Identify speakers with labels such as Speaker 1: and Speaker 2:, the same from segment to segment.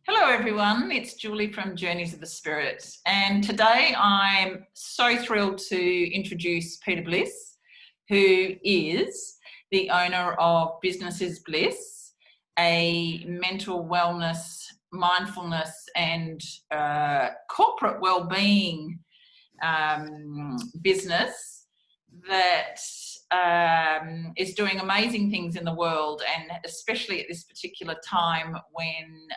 Speaker 1: Hello everyone, it's Julie from Journeys of the Spirit, and today I'm so thrilled to introduce Peter Bliss, who is the owner of Business is Bliss, a mental wellness, mindfulness and corporate wellbeing business that is doing amazing things in the world, and especially at this particular time when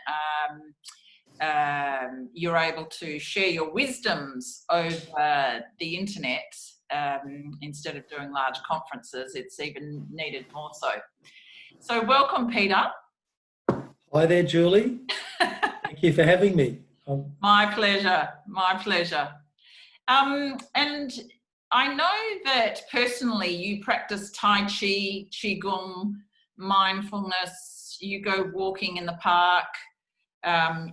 Speaker 1: you're able to share your wisdoms over the internet instead of doing large conferences. It's even needed more so. So welcome, Peter.
Speaker 2: Hi there, Julie. Thank you for having me.
Speaker 1: My pleasure, my pleasure. And I know that personally you practice Tai Chi, Qigong, mindfulness, you go walking in the park,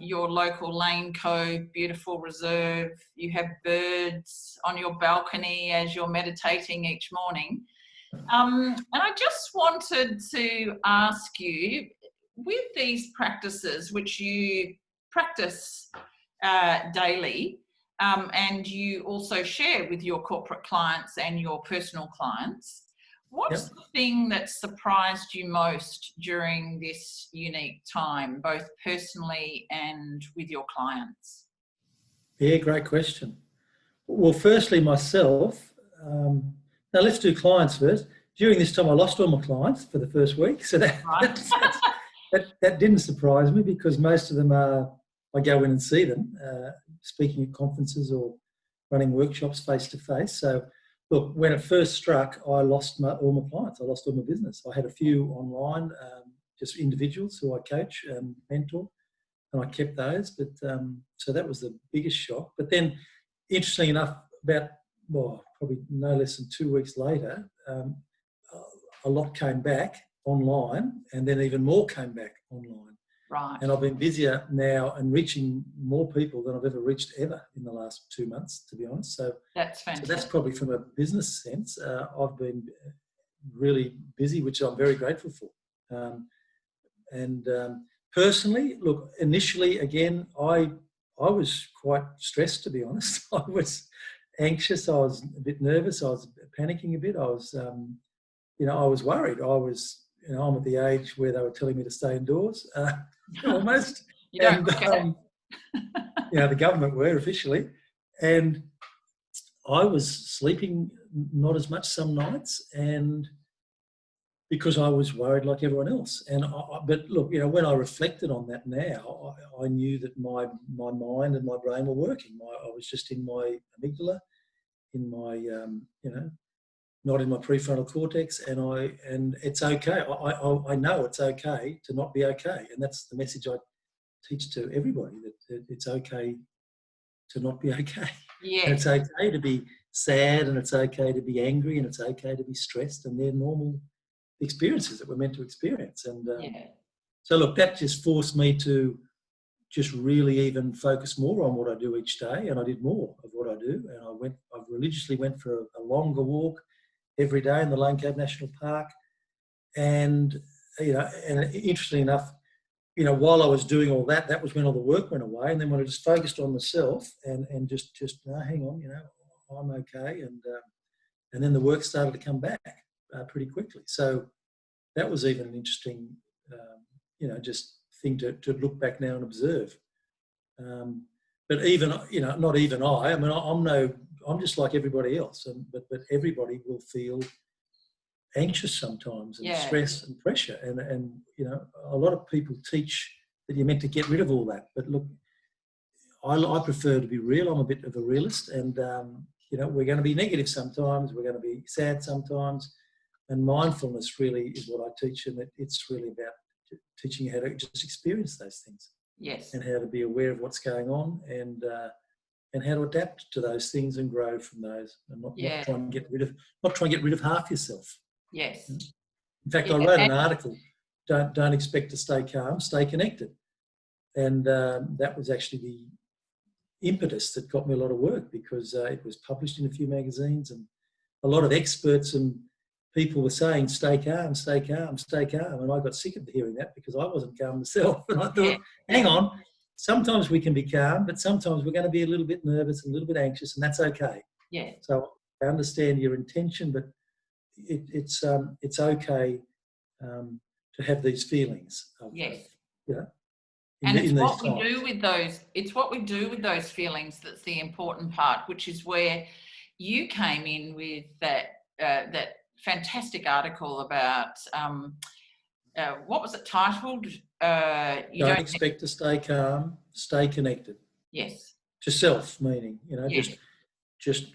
Speaker 1: your local Lane Cove, beautiful reserve, you have birds on your balcony as you're meditating each morning. And I just wanted to ask you, with these practices which you practice daily, and you also share with your corporate clients and your personal clients, what's the thing that surprised you most during this unique time, both personally and with your clients?
Speaker 2: Yeah, great question. Well, firstly, myself, now let's do clients first. During this time, I lost all my clients for the first week. So that didn't surprise me, because most of them I go in and see them, speaking at conferences or running workshops face-to-face. So, look, when it first struck, I lost all my clients. I lost all my business. I had a few online, just individuals who I coach and mentor, and I kept those. But so that was the biggest shock. But then, interestingly enough, probably no less than 2 weeks later, a lot came back online, and then even more came back online.
Speaker 1: Right.
Speaker 2: And I've been busier now and reaching more people than I've ever reached in the last 2 months, to be honest. So
Speaker 1: that's fantastic.
Speaker 2: So that's probably from a business sense. I've been really busy, which I'm very grateful for. Personally, look, initially, again, I was quite stressed, to be honest. I was anxious. I was a bit nervous. I was panicking a bit. I was, I was worried. I'm at the age where they were telling me to stay indoors, almost.
Speaker 1: You don't
Speaker 2: the government were officially. And I was sleeping not as much some nights, and because I was worried like everyone else. But look, when I reflected on that now, I knew that my mind and my brain were working. I was just in my amygdala, in my, not in my prefrontal cortex, and it's okay. I know it's okay to not be okay, and that's the message I teach to everybody, that it's okay to not be okay.
Speaker 1: Yeah.
Speaker 2: And it's okay to be sad, and it's okay to be angry, and it's okay to be stressed, and they're normal experiences that we're meant to experience. And so look, that just forced me to just really even focus more on what I do each day, and I did more of what I do, and I religiously went for a longer walk every day in the Lane Cove National Park. And and interestingly enough, while I was doing all that, that was when all the work went away. And then when I just focused on myself and just hang on, I'm okay. And then the work started to come back pretty quickly. So that was even an interesting, just thing to look back now and observe. But even, not even I mean, I'm just like everybody else, but everybody will feel anxious sometimes, and stress and pressure, and a lot of people teach that you're meant to get rid of all that. But look, I prefer to be real. I'm a bit of a realist, and we're going to be negative sometimes, we're going to be sad sometimes, and mindfulness really is what I teach, and it's really about teaching you how to just experience those things.
Speaker 1: Yes.
Speaker 2: And how to be aware of what's going on, and how to adapt to those things and grow from those, and not try and get rid of half yourself.
Speaker 1: Yes.
Speaker 2: In fact, I wrote an article, don't expect to stay calm, stay connected. And that was actually the impetus that got me a lot of work, because it was published in a few magazines, and a lot of experts and people were saying, stay calm, stay calm, stay calm. And I got sick of hearing that, because I wasn't calm myself. And I thought, hang on, sometimes we can be calm, but sometimes we're going to be a little bit nervous, a little bit anxious, and that's okay.
Speaker 1: Yeah.
Speaker 2: So I understand your intention, but it's okay to have these feelings.
Speaker 1: Yes.
Speaker 2: Yeah.
Speaker 1: And it's what we do with those. It's what we do with those feelings that's the important part, which is where you came in with that fantastic article about what was it titled?
Speaker 2: Don't expect to stay calm. Stay connected.
Speaker 1: Yes.
Speaker 2: To self, meaning
Speaker 1: Yes.
Speaker 2: just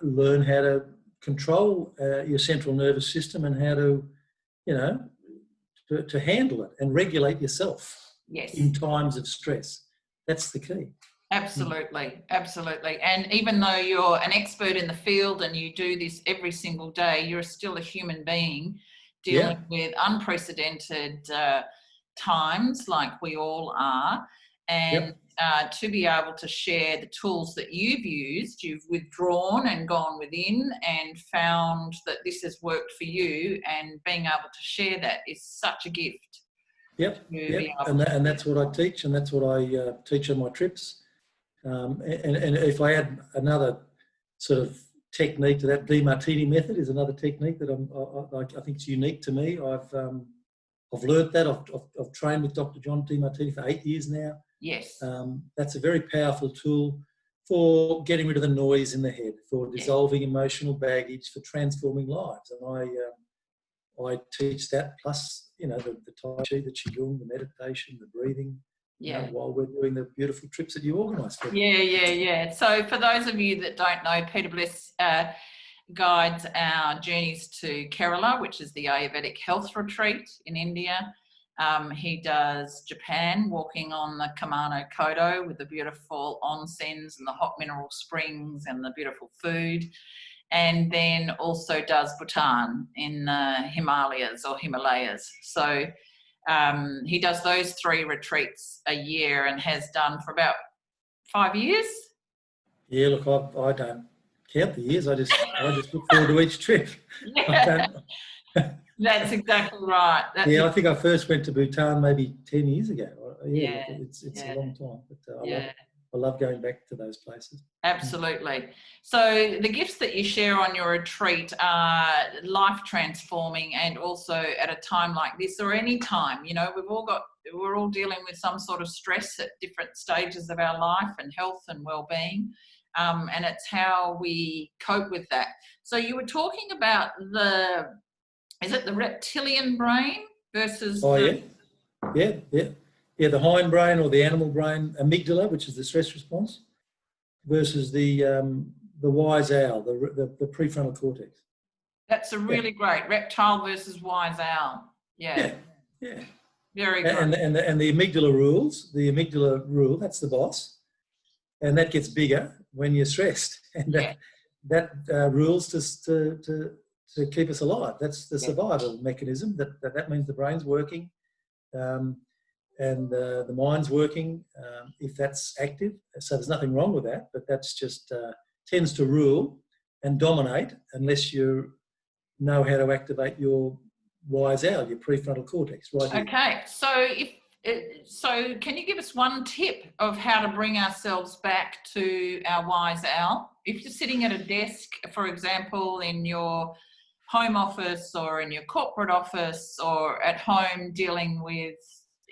Speaker 2: learn how to control your central nervous system and how to to handle it and regulate yourself.
Speaker 1: Yes.
Speaker 2: In times of stress. That's the key.
Speaker 1: Absolutely, absolutely. And even though you're an expert in the field and you do this every single day, you're still a human being dealing with unprecedented times like we all are. And to be able to share the tools that you've withdrawn and gone within and found that this has worked for you, and being able to share that is such a gift.
Speaker 2: Yep. And that's what I teach, and that's what I teach on my trips. And if I add another sort of technique to that, Demartini method is another technique that I think is unique to me. I've learnt that. I've trained with Dr. John Demartini for 8 years now.
Speaker 1: Yes.
Speaker 2: That's a very powerful tool for getting rid of the noise in the head, for dissolving emotional baggage, for transforming lives. And I teach that, plus the Tai Chi, the Qigong, the meditation, the breathing, while we're doing the beautiful trips that you organise for me.
Speaker 1: Yeah. So for those of you that don't know, Peter Bliss guides our journeys to Kerala, which is the Ayurvedic health retreat in India. He does Japan, walking on the Kamano Kodo with the beautiful onsens and the hot mineral springs and the beautiful food. And then also does Bhutan in the Himalayas. So he does those 3 retreats a year and has done for about 5 years. Yeah,
Speaker 2: look, I don't count the years. I just look forward to each trip.
Speaker 1: Yeah. That's exactly right.
Speaker 2: I think I first went to Bhutan maybe 10 years ago. It's a long time, but I love going back to those places.
Speaker 1: Absolutely. So the gifts that you share on your retreat are life transforming, and also at a time like this, or any time, we're all dealing with some sort of stress at different stages of our life and health and well-being. And it's how we cope with that. So you were talking about is it the reptilian brain versus
Speaker 2: the hindbrain or the animal brain, amygdala, which is the stress response, versus the wise owl, the prefrontal cortex.
Speaker 1: That's a really great reptile versus wise owl. Yeah. Very good.
Speaker 2: And the amygdala rules. The amygdala rule. That's the boss, and that gets bigger when you're stressed, and that rules to keep us alive. That's the survival mechanism. That means the brain's working, and the mind's working if that's active. So there's nothing wrong with that, but that's just tends to rule and dominate unless you know how to activate your wise owl, your prefrontal cortex. Right.
Speaker 1: Okay. So can you give us one tip of how to bring ourselves back to our wise owl? If you're sitting at a desk, for example, in your home office or in your corporate office or at home dealing with,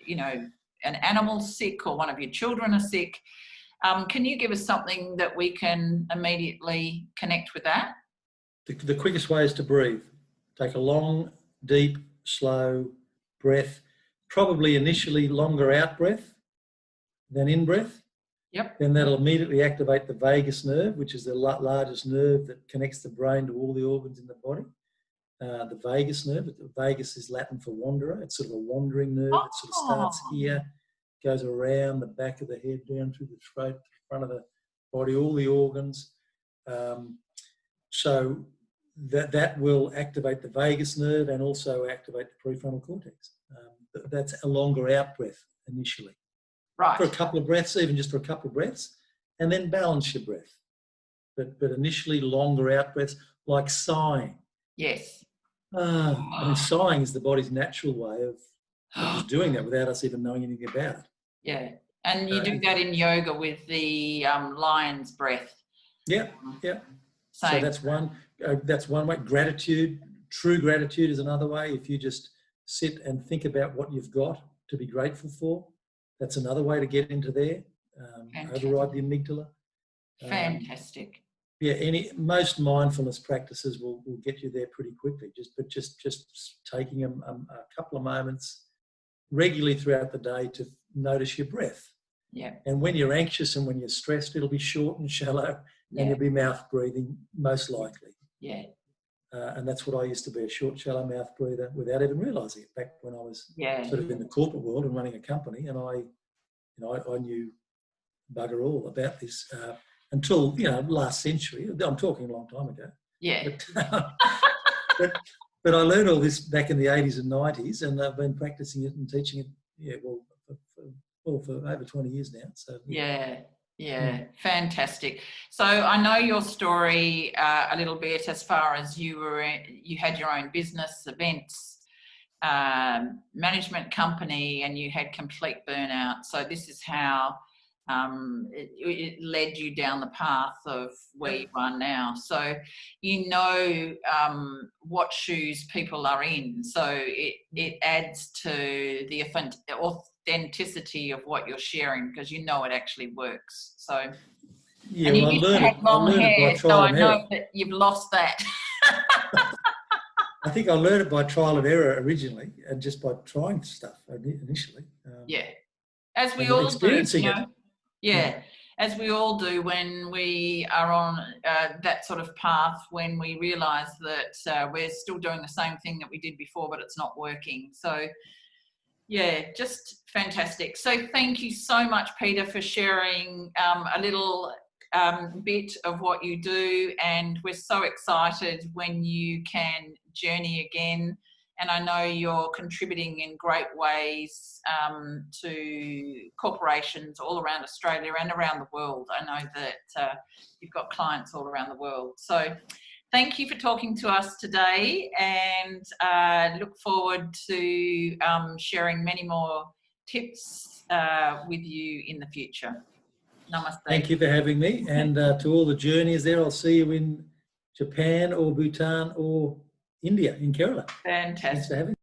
Speaker 1: an animal sick or one of your children are sick, can you give us something that we can immediately connect with that?
Speaker 2: The quickest way is to breathe. Take a long, deep, slow breath, probably initially longer out breath than in breath.
Speaker 1: Yep.
Speaker 2: Then that'll immediately activate the vagus nerve, which is the largest nerve that connects the brain to all the organs in the body. The vagus nerve. The vagus is Latin for wanderer. It's sort of a wandering nerve. It sort of starts here, goes around the back of the head, down through the throat, front of the body, all the organs. So that will activate the vagus nerve and also activate the prefrontal cortex. That's a longer out breath initially.
Speaker 1: Right.
Speaker 2: For a couple of breaths, even just for a couple of breaths, and then balance your breath. But initially longer out breaths, like sighing.
Speaker 1: Yes.
Speaker 2: Sighing is the body's natural way of just doing that without us even knowing anything about it.
Speaker 1: Yeah. And you do that in yoga with the lion's breath.
Speaker 2: Yeah, yeah.
Speaker 1: Same.
Speaker 2: So that's one way. Gratitude, true gratitude is another way. If you just sit and think about what you've got to be grateful for, that's another way to get into there. Override the amygdala.
Speaker 1: Fantastic.
Speaker 2: Most mindfulness practices will get you there pretty quickly. Just taking a couple of moments regularly throughout the day to notice your breath.
Speaker 1: Yeah.
Speaker 2: And when you're anxious and when you're stressed, it'll be short and shallow, and you'll be mouth breathing most likely.
Speaker 1: Yeah.
Speaker 2: And that's what I used to be, a short, shallow mouth breather without even realising it, back when I was sort of in the corporate world and running a company, and I knew bugger all about this until, last century. I'm talking a long time ago.
Speaker 1: Yeah.
Speaker 2: But I learned all this back in the 80s and 90s, and I've been practicing it and teaching it, for over 20 years now. So
Speaker 1: Yeah, fantastic. So I know your story a little bit, as far as you had your own business, events, management company, and you had complete burnout. So this is how it led you down the path of where you are now. So what shoes people are in. So it adds to the authenticity of what you're sharing, because it actually works. So and you used to have long hair, so I know that you've lost that.
Speaker 2: I think I learned it by trial and error originally, and just by trying stuff initially.
Speaker 1: As we all do,
Speaker 2: Yeah,
Speaker 1: as we all do when we are on that sort of path, when we realise that we're still doing the same thing that we did before, but it's not working. So, just fantastic. So thank you so much, Peter, for sharing a little bit of what you do, and we're so excited when you can journey again. And I know you're contributing in great ways to corporations all around Australia and around the world. I know that you've got clients all around the world. So thank you for talking to us today, and look forward to sharing many more tips with you in the future. Namaste.
Speaker 2: Thank you for having me. And to all the journeys there, I'll see you in Japan or Bhutan or India, in Kerala.
Speaker 1: Fantastic.
Speaker 2: Thanks for having me.